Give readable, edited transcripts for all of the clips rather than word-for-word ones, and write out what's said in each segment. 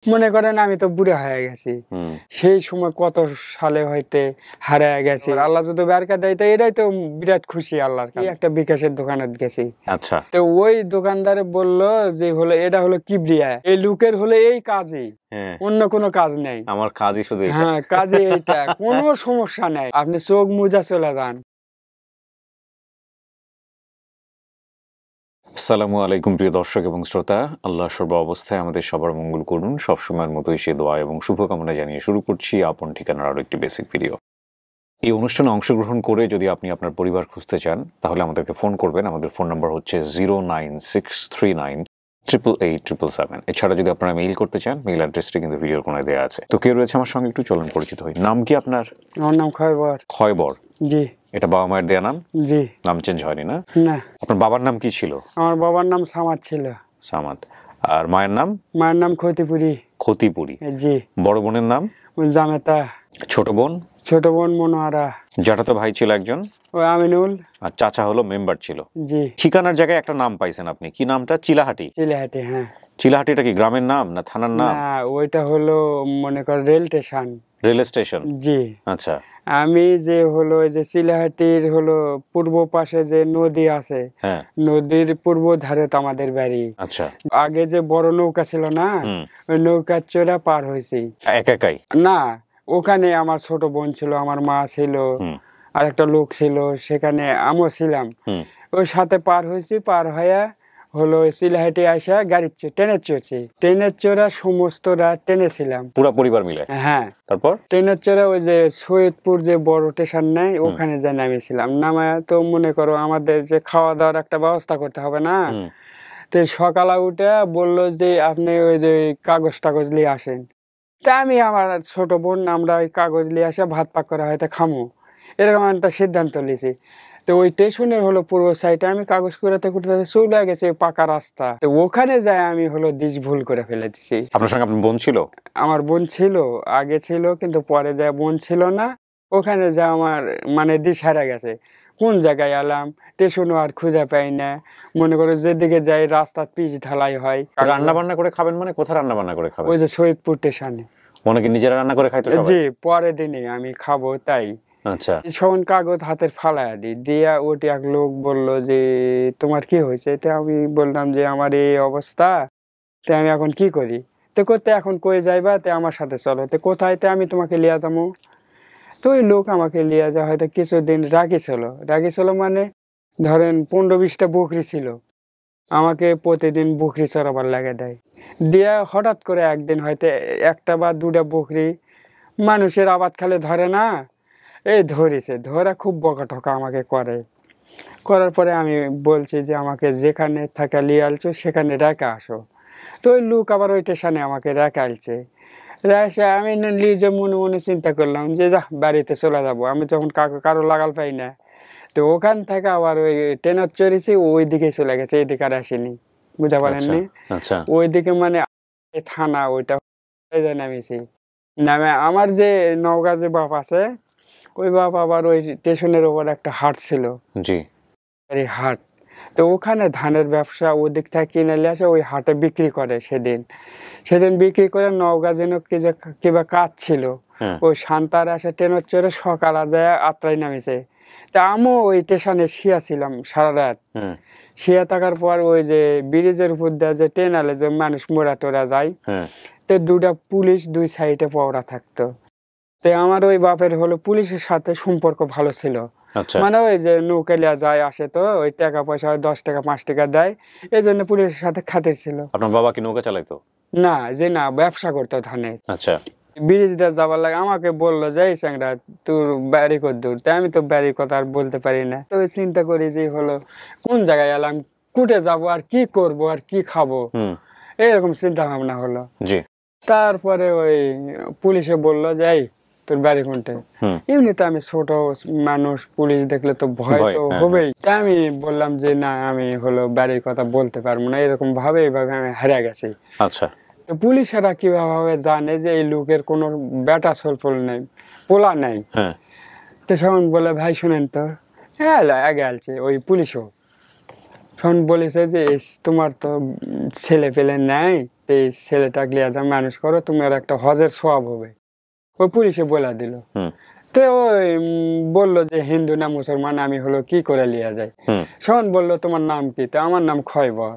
মনে করেন আমি তো বুড়া হয়ে গেছি, সেই সময় কত সালে হইতে হারায় গেছি, আল্লাহ যদি বারকা দেয় তো এটাই তো বিরাট খুশি আল্লাহর কাছে। একটা বিকাশের দোকানে গেছি, আচ্ছা, তো ওই দোকানদারে বলল যে হলো এটা হলো কিবরিয়া, এই লোকের হলো এই কাজই, অন্য কোনো কাজ নেই, আমার কাজই শুধু এটা। হ্যাঁ কাজই এইটা, কোনো সমস্যা নাই, আপনি চোখ মুজা চলে যান। আসসালামু আলাইকুম প্রিয় দর্শক এবং শ্রোতা, আল্লাহ সর্ব অবস্থায় আমাদের সবার মঙ্গল করুন। সবসময়ের মতোই সে দোয়া এবং শুভকামনা জানিয়ে শুরু করছি আপন ঠিকানার আরও একটি বেসিক ভিডিও। এই অনুষ্ঠানে অংশগ্রহণ করে যদি আপনি আপনার পরিবার খুঁজতে চান তাহলে আমাদেরকে ফোন করবেন। আমাদের ফোন নাম্বার হচ্ছে 09639887777। এছাড়া যদি আপনারা মেইল করতে চান, মেইল অ্যাড্রেসটি কিন্তু ভিডিওর কোনায় দেওয়া আছে। তো কে রয়েছে আমার সঙ্গে, একটু চলুন পরিচিত হই। নাম কি আপনার? আমার নাম খয়বর। খয়বর? জি। এটা বাবা মায়ের দেয়া নাম? জি। নাম চেঞ্জ হয়নি না? না। আপনার বাবার নাম কি ছিল? আমার বাবার নাম সামাদ ছিল। সামাদ। আর মায়ের নাম? মায়ের নাম ক্ষতিপুরি। ক্ষতিপুরি। জি। বড় বোনের নাম? জামেতা। ছোট বোন? ছোট বোন মনোয়ারা। জ্যাঠাতো ভাই ছিল একজন? ওই আমিনুল। আর চাচা হলো মেম্বার ছিল? জি। ঠিকানার জায়গায় একটা নাম পাইছেন আপনি, কি নামটা? চিলাহাটি? চিলাহাটি, হ্যাঁ। চিলাহাটিটা কি গ্রামের নাম না থানার নাম? না, ওইটা হলো মনে কর রেল স্টেশন। Rail station? জি। আচ্ছা। আমি যে হলো যে চিলাহাটির হলো পূর্ব পাশে যে নদী আছে, হ্যাঁ, নদীর পূর্ব ধারে তো আমাদের বাড়ি। আচ্ছা। আগে যে বড় নৌকা ছিল না, ওই নৌকার চড়া পার হয়েছি। একাই? না, ওখানে আমার ছোট বোন ছিল, আমার মা ছিল, আর একটা লোক ছিল, সেখানে আমিও ছিলাম। ওই সাথে পার হয়েছি, পার হয়ে হলো চিলাহাটি আসা গাড়ির ট্রেনের চড়ছি, ট্রেনের চড়া সমস্তরা ট্রেনে ছিলাম, পুরো পরিবার মিলে? হ্যাঁ। তারপর ট্রেনের চড়া ওই যে সৈয়দপুর যে বড় স্টেশন নেই, ওখানে যাই নামিয়েছিলাম। নামায় তো মনে করো আমাদের যে খাওয়া দাওয়ার একটা ব্যবস্থা করতে হবে না, তো সকালে উঠে বললো যে আপনি ওই যে কাগজ টাগজ নিয়ে আসেন। তা আমি আমার ছোট বোন আমরা ওই কাগজ নিয়ে আসে ভাত পাক করা হয়তো খামো, এরকম একটা সিদ্ধান্ত নিয়েছি। তো ওই স্টেশনের হলো পূর্ব সাইডে আমি কাগজ কুড়াতে কুড়াতে চলে গেছে পাকা রাস্তা, তো ওখানে যায় আমি হলো দিশ ভুল করে ফেলে দিছি। আপনার সঙ্গে আপনার বোন ছিল? আমার বোন ছিল, আগে ছিল, কিন্তু পরে যায় বোন ছিল না। ওখানে যা আমার মানে দিশ হারা গেছে, কোন জায়গায় এলাম স্টেশনও আর খুঁজে পাই না। মনে করো যেদিকে যাই রাস্তার পিচ ঢালাই হয়। রান্না বান্না করে খাবেন মানে কোথায় রান্না বান্না করে খাবেন? ওই যে সৈয়দপুর স্টেশনে। অনেকে নিজেরা রান্না করে খাইতো সবাই? জি, পরের দিনে আমি খাবো তাই। আচ্ছা। যখন কাগজ হাতের ফালাইয়া দিই দিয়া, ওটি এক লোক বললো যে তোমার কি হয়েছে? এটা আমি বললাম যে আমার এই অবস্থা, তো আমি এখন কি করি? তো করতে এখন কই যাইবা? তো আমার সাথে চলো। তো কোথায়? তো আমি তোমাকে লিয়া যাবো। তো ওই লোক আমাকে লিয়া যা হয়তো কিছুদিন রাখিছিল মানে ধরেন 15-20টা বকরি ছিল, আমাকে প্রতিদিন বকরি চড়াবার লাগে দেয়। দিয়া হঠাৎ করে একদিন হয়তো একটা বা দুটা বকরি মানুষের আবাদ খালে ধরে না, এই ধরেছে, ধরা খুব বকাঠকা আমাকে করার পরে আমি বলছি যে আমাকে যেখানে থাকা লিয়ে আলছো সেখানে রেখে আসো। তো ওই লোক আবার ওই স্টেশনে আমাকে রেখে আলছে। এসে আমি নিজে মনে মনে চিন্তা করলাম যে যা বাড়িতে চলে যাব, আমি যখন কারো লাগাল পাই না। তো ওখান থেকে আবার ওই ট্রেনের চড়েছি, ওই দিকে চলে গেছে, এইদিকে আর আসেনি, বুঝতে পারেননি? ওইদিকে মানে থানা ওইটা নামিয়েছি। নামে আমার যে নওগাঁ যে বাপ আছে, ওই বাপ আবার ওই স্টেশনের ওপর একটা হাট ছিল, জি, এই হাট। তো ওখানে ধানের ব্যবসা ওদিক থেকে কিনে নিয়ে আসে, ওই হাটে বিক্রি করে। সেদিন বিক্রি করে নওগাঁ যেন কিবা কাজ ছিল, ওই শান্তার আসে ট্রেনের চড়ে সকালে যায় আত্রাই নামিছে। তা আমিও ওই স্টেশনে ছিলাম সারা রাত। শুয়ে থাকার পর ওই যে ব্রিজের উপর দিয়ে যে ট্রেন আলে যে মানুষ মোড়া টোরা যায়, তো দুটা পুলিশ দুই সাইডে পওরা থাকতো। তো আমার ওই বাপের হলো পুলিশের সাথে সম্পর্ক ভালো ছিল, মানে ওই যে নৌকা লিয়া যায় আসে, তো ওই টাকা পয়সা 10 টাকা 5 টাকা দেয়, এই জন্য পুলিশের সাথে খাতির ছিল। আপনার বাবা কি নৌকা চালাইতো? না, ব্যবসা করতো ধানের। আচ্ছা। ব্রিজ দিয়ে যাবার লাগে আমাকে বললো যে এই চ্যাংরা তোর বাড়ি কত দূর? তাই আমি তো বাড়ির কথা আর বলতে পারি না। তো চিন্তা করি যে হলো কোন জায়গায় এলাম, কুটে যাব, আর কি করব, আর কি খাবো, এরকম চিন্তা ভাবনা হলো। তারপরে ওই পুলিশে বললো যে এই তোর বাড়ি কোনটা? এমনিতে আমি ছোট মানুষ, পুলিশ দেখলে তো ভয় তো হবেই। তাই আমি বললাম যে না, আমি হলো বাড়ির কথা বলতে পারবো না, এরকম ভাবে এইভাবে আমি হারা গেছি। আচ্ছা। তো পুলিশেরা কিভাবে জানে যে এই লোকের কোনো বেটা ছলফল নেই, পোলা নেই? তো শোন বলে ভাই শুনেন তো, হ্যাঁ আগে আলছে ওই পুলিশও শোন বলেছে যে তোমার তো ছেলে পেলে নাই, এই ছেলেটা লিয়া যা মানুষ করো, তোমার একটা হজের সওয়াব হবে। ওই পুলিশে বলে দিল। তো ওই বললো যে হিন্দু না মুসলমান, আমি হলো কি করে লিয়া যায়। শোন বললো তোমার নাম কি? তো আমার নাম খয়বর।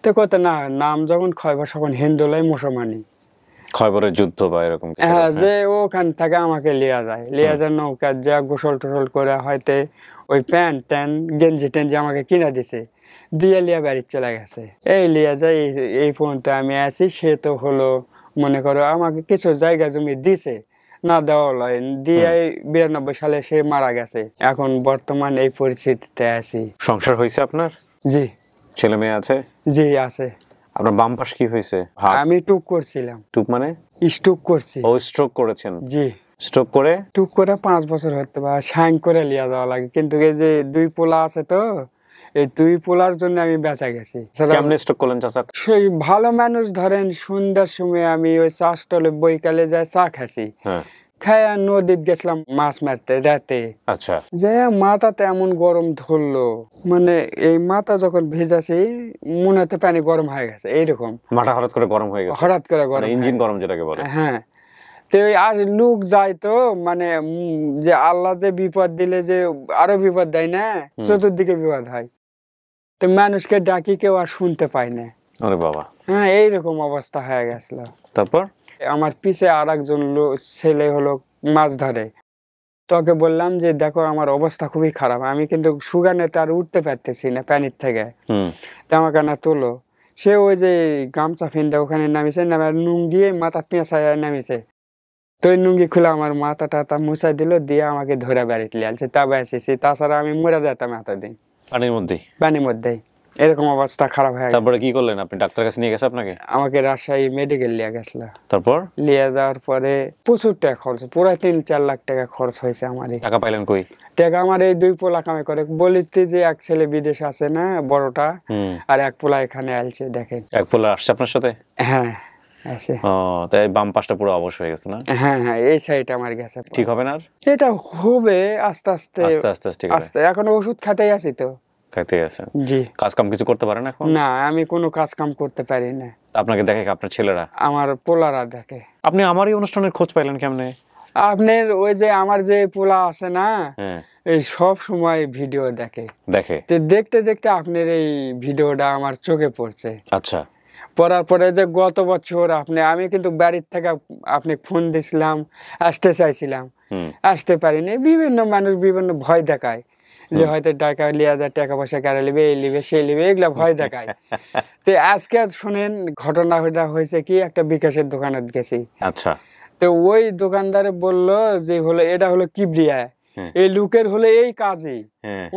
তো কত না, নাম যখন খয়বর তখন হিন্দু লাই মুসলমানই। খয়বরের যুদ্ধ বা এরকম কিছু? হ্যাঁ, যে ওখান থেকে আমাকে লিয়া যায়, নৌকা যা গোসল টোসল করে হয়তো ওই প্যান্ট ট্যান্ট গেঞ্জি টেঞ্জি আমাকে কিনে দিছে, দিয়ে লিয়া বাড়ি চলে গেছে। এই লিয়া যায়, এই পর্যন্ত আমি আছি। সে তো হলো মনে করো আমাকে কিছু জায়গা জমি দিছে, না দেওয়া লয় দিয়ে 92 সালে সে মারা গেছে। এখন বর্তমান এই পরিস্থিতিতে আছি। সংসার হয়েছে আপনার? জি। ছেলে মেয়ে আছে? জি আছে। আপনার বাম পাশ কি হয়েছে? আমি টুক করছিলাম। টুক মানে? স্ট্রোক করছি। ও স্ট্রোক করেছেন? জি। স্ট্রোক করে টুক করে 5 বছর হতে বা সাইন করে লিয়া যাওয়া লাগে, কিন্তু এই যে 2 পোলা আছে তো, এই 2 পোলার জন্য আমি বেঁচে গেছি। কেমনে স্ট্রোক করলেন চাচা? সেই ভালো মানুষ ধরেন সন্ধ্যার সময় আমি ওই চা স্টলে বইকালে যাই চা খাইছি, খাইয়া নদীতে গেছিলাম মাছ মারতে রাতে। আচ্ছা। যে মাথাতে এমন গরম ধরলো, মানে এই মাথা যখন ভেজাছি মনে হতে পানি গরম হয়ে গেছে, এইরকম মাথা হঠাৎ করে গরম হয়ে গেছে? হঠাৎ করে গরম, ইঞ্জিন গরম যেটাকে বলে। হ্যাঁ। তো আর লোক যায় তো, মানে যে আল্লাহ যে বিপদ দিলে যে আরো বিপদ দেয় না, চতুর্দিকে বিপদ হয়। তো মানুষকে ডাকি কেউ আর শুনতে পায় না। আরে বাবা। হ্যাঁ, এইরকম অবস্থা হয়ে গেছিল। তারপর আমার পিছে আর একজন ছেলে হলো মাছ ধরে, তোকে বললাম যে দেখো আমার অবস্থা খুবই খারাপ, আমি কিন্তু সুগানেতে আর উঠতে পারতেছি না পানির থেকে। তো আমাকে না তোলো। সে ওই যে গামছা ফিনটা ওখানে নামিছে, নামে নুঙ্গি মাথা পেঁচায় নামিছে। তো ওই নুঙ্গি খুলে আমার মাথা টাথা মুছাই দিল, দিয়ে আমাকে ধরে বাড়িতে লিয়ে আনছে। তবে এসেছি, তাছাড়া আমি মরে যেতাম এতদিন পানির মধ্যেই। পানির মধ্যেই এরকম অবস্থা খারাপ হয়ে গেছে। তারপরে কি করলেন আপনি? ডাক্তার কাছে নিয়ে গেছে আপনাকে? আমাকে রাজশাহী মেডিকেল লিয়ে গেছিল। তারপর লিয়ে যাওয়ার পরে প্রচুর টাকা খরচ, পুরো 3-4 লাখ টাকা খরচ হয়েছে আমার। টাকা পাইলেন কই? টাকা আমার এই 2 পোলা কামাই করে। বলিতে যে এক ছেলে বিদেশ আছে না বড়টা, আর এক পোলা এখানে আসছে। দেখেন, এক পোলা আসছে আপনার সাথে? হ্যাঁ আছে। ও, তাই বাম পাশটা পুরো অবশ হয়ে গেছে না? হ্যাঁ হ্যাঁ, এই সাইড আমার গেছে। ঠিক হবে না? এটা হবে আস্তে আস্তে আস্তে আস্তে ঠিক হবে। আস্তে, এখন ওষুধ খাতেই আছি তো। খাইতে আছেন? জি। কাজ কাম কিছু করতে পারেন এখন? না, আমি কোনো কাজ কাম করতে পারি না। আপনাকে দেখে আপনার ছেলেরা? আমার পোলারা দেখে। আপনি আমার এই অনুষ্ঠানের খোঁজ পাইলেন কেমনে? আপনার ওই যে আমার যে পোলা আছে না, এই সব সময় ভিডিও দেখে। তো দেখতে দেখতে আপনার এই ভিডিওটা আমার চোখে পড়ছে। আচ্ছা। পড়ার পরে যে গত বছর আমি কিন্তু বাড়ির থেকে আপনি ফোন দিছিলাম, আসতে চাইছিলাম, আসতে পারিনি। বিভিন্ন মানুষ বিভিন্ন ভয় দেখায় যে হয়তো টাকা লিয়া যায়, টাকা পয়সা কারা লিবে, এই লিবে সেই লিবে, এগুলা ভয় দেখায়। তো আজকে শুনেন ঘটনা হয়েছে কি, একটা বিকাশের দোকানে গেছি। আচ্ছা। তো ওই দোকানদারে বলল যে হলো এটা হলো কিবরিয়া, এই লোকের হলো এই কাজই,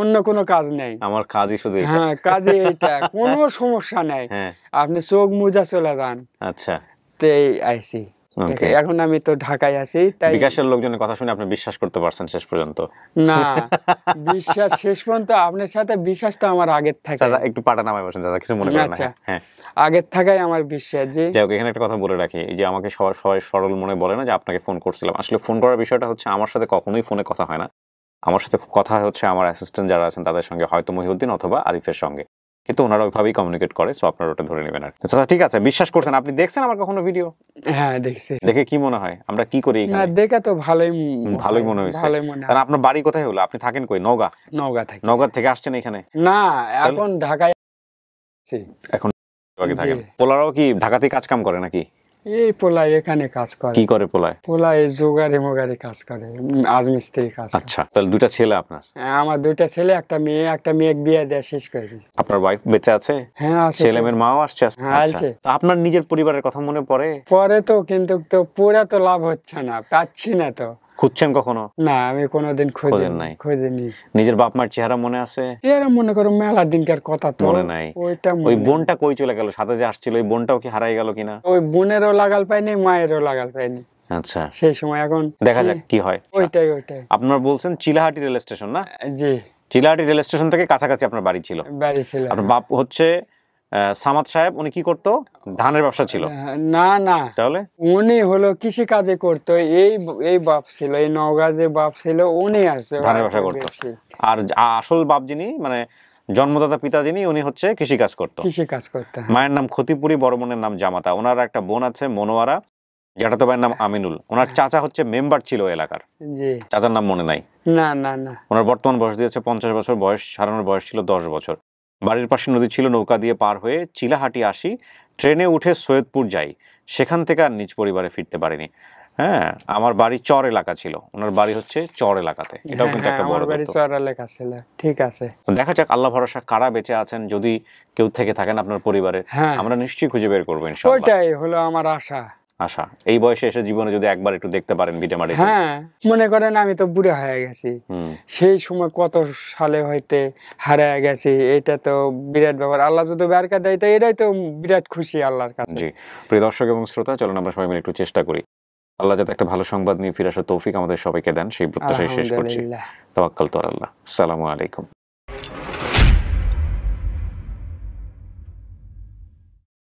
অন্য কোনো কাজ নেই। আমার কাজই শুধু এটা। হ্যাঁ, কাজে এইটা, কোনো সমস্যা নাই, আপনি চোখ মুজা চলে যান। আচ্ছা। তো এই আইসি। এখন আমি তো ঢাকায় আছি, তাই বিকাশের লোকজনের কথা শুনে আপনি বিশ্বাস করতে পারছেন শেষ পর্যন্ত? না, বিশ্বাস শেষ পর্যন্ত আপনার সাথে বিশ্বাস তো আমার আগের থাকে। চাচা একটু পাটা নামাই বসেন চাচা, কিছু মনে করেন না। হ্যাঁ, আগের থাকাই আমার বিশ্বাস। যে যাই হোক, এখানে একটা কথা বলে রাখি, এই যে আমাকে সবাই সরল মনে বলে না যে আপনাকে ফোন করছিলাম, আসলে ফোন করার বিষয়টা হচ্ছে আমার সাথে কখনোই ফোনে কথা হয় না। আমার সাথে কথা হচ্ছে আমার অ্যাসিস্ট্যান্ট যারা আছেন তাদের সঙ্গে, হয়তো মহিউদ্দিন অথবা আরিফের সঙ্গে, কিন্তু ওনারা ওইভাবেই কমিউনিকেট করে। সো আপনারা ওটা ধরে নেবেন। আচ্ছা ঠিক আছে, বিশ্বাস করছেন? আপনি দেখছেন আমার কখনো ভিডিও? হ্যাঁ দেখছি। দেখে কি মনে হয় আমরা কি করি এখানে? না, দেখে তো ভালোই মনে হয়েছে। কারণ আপনার বাড়ি কোথায় হলো? আপনি থাকেন কই? নওগাঁ? নওগাঁ থেকে আসছেন এখানে? না, এখন ঢাকায় আছি। এখন থাকেন? পোলারাও কি ঢাকাতেই কাজ কাম করে নাকি? এই পোলাই এখানে কাজ করে। কি করে পোলায়? পোলাই জোগাড়ি মোগাড়ি কাজ করে, আজমিস্ত্রি কাজ। আচ্ছা, তাহলে 2টা ছেলে আপনার? আমার 2টা ছেলে, একটা মেয়ে। একটা মেয়ে বিয়ে দেয়া শেষ করে দিয়েছে। আপনার ওয়াইফ বেঁচে আছে? হ্যাঁ আছে। ছেলে মেয়ের মাও আসছে? আচ্ছা। আপনার নিজের পরিবারের কথা মনে পড়ে? পরে তো, কিন্তু তো পুরা তো লাভ হচ্ছে না, পাচ্ছি না তো। খুঁজছেন কখনো? না, আমি কোনোদিন খুঁজিনি। নিজের বাপ মার চেহারা মনে আছে? এরা মনে করো মেলা দিনকার কথা তো মনে নাই। ওই বোনটা কই চলে গেল? সাথে যে আসছিল ওই বোনটাও কি হারাই গেল কিনা? ওই বোনেরও লাগাল পাইনি, মায়েরও লাগাল পাইনি। আচ্ছা, সেই সময়। এখন দেখা যাক কি হয়। ওইটাই। আপনার বলছেন চিলাহাটি রেল স্টেশন না? জি, চিলাহাটি রেল স্টেশন থেকে কাছাকাছি আপনার বাড়ি ছিল? আপনার বাপ হচ্ছে সামাদ সাহেব, উনি কি করতো? ধানের ব্যবসা ছিল? না, তাহলে উনি হলো কৃষি কাজে করতো। এই বাপ ছিল, এই নওগাঁ যে বাপ ছিল উনি আছে ধানের ব্যবসা করতো। আর আসল বাপ যিনি, মানে জন্মদাতা পিতা যিনি উনি হচ্ছে কৃষিকাজ করতো। কৃষি কাজ করতে। মায়ের নাম খতিপুরি, বড় বোনের নাম জামাতা। ওনার একটা বোন আছে মনোয়ারা, জ্যাঠাতো ভাইয়ের নাম আমিনুল। ওনার চাচা হচ্ছে মেম্বার ছিল এলাকার, জি। চাচার নাম মনে নাই। না না না। ওনার বর্তমান বয়স দিয়েছে 50 বছর, বয়স হারানোর বয়স ছিল 10 বছর। বাড়ির পাশে নদী ছিল, নৌকা দিয়ে পার হয়ে চিলাহাটি আসি, ট্রেনে উঠে সৈয়দপুর যাই, সেখান থেকে আর নিজ পরিবারে ফিরতে পারিনি। হ্যাঁ, আমার বাড়ি চর এলাকা ছিল, ওনার বাড়ি হচ্ছে চর এলাকাতে। এটাও কিন্তু একটা বড় বাড়ি তথ্য। চড়া লেখা ছিল। ঠিক আছে, দেখা যাক আল্লাহ ভরসা কারা বেঁচে আছেন, যদি কেউ থেকে থাকেন আপনার পরিবারে, হ্যাঁ। আমরা নিশ্চয়ই খুঁজে বের করবো ইনশাআল্লাহ। ওইটাই হলো আমার আশা। আশা এই বয়সে এসে জীবনে যদি একবার একটু দেখতে পারেন ভিটেমাটি। হ্যাঁ, মনে করেন আমি তো বুড়া হয়ে গেছি, সেই সময় কত সালে হইতে হারিয়ে গেছি, এটা তো বিরাট ব্যাপার। আল্লাহ যদি বারকা দেয় তো এটাই তো বিরাট খুশি আল্লাহর কাছে। জি, প্রিয় দর্শক এবং শ্রোতা, চলুন আমরা সবাই মিলে একটু চেষ্টা করি আল্লাহ যাতে একটা ভালো সংবাদ নিয়ে ফিরে আসার তৌফিক আমাদের সবাইকে দেন, সেই প্রত্যাশায় শেষ করছি। আলহামদুলিল্লাহ। তাওয়াক্কালতু আলাল্লাহ। আসসালামু আলাইকুম।